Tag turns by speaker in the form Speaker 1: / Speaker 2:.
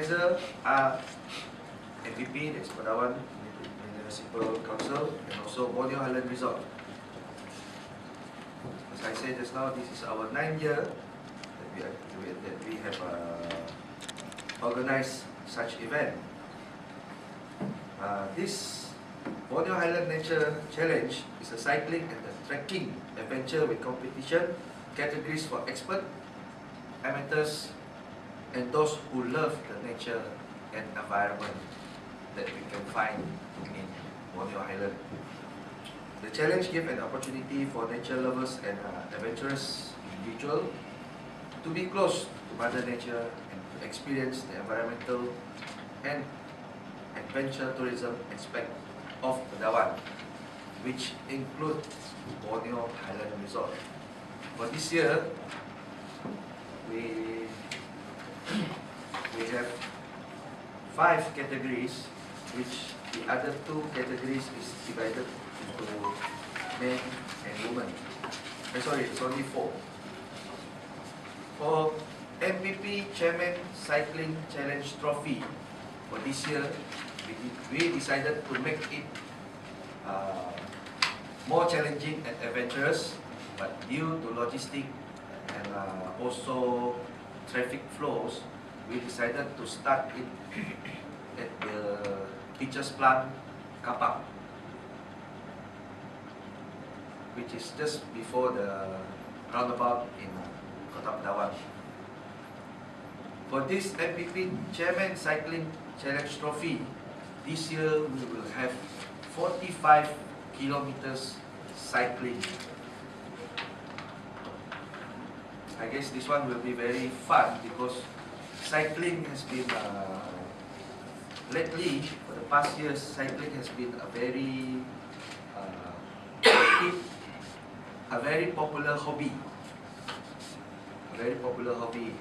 Speaker 1: organizer are MPP, that's Padawan Municipal Council, and also Borneo Highland Resort. As I said just now, this is our 9th year that we have organized such event. This Borneo Highland Nature Challenge is a cycling and a trekking adventure with competition categories for expert, amateurs, and those who love the nature and environment that we can find in Borneo Highland. The challenge gives an opportunity for nature lovers and adventurous individuals to be close to Mother Nature and to experience the environmental and adventure tourism aspect of Padawan, which include Borneo Highland Resort. For this year, we have 5 categories, which the other 2 categories is divided into men and women. Sorry, it's only 4. For MPP Chairman Cycling Challenge Trophy, for this year, we decided to make it more challenging and adventurous, but due to logistic and also traffic flows, we decided to start it at the Teachers Plant car park, which is just before the roundabout in Kota Padawan. For this MPP Chairman Cycling Challenge Trophy, this year we will have 45 kilometers cycling. I guess this one will be very fun because cycling has been lately, for the past years, cycling has been a very popular hobby. A very popular hobby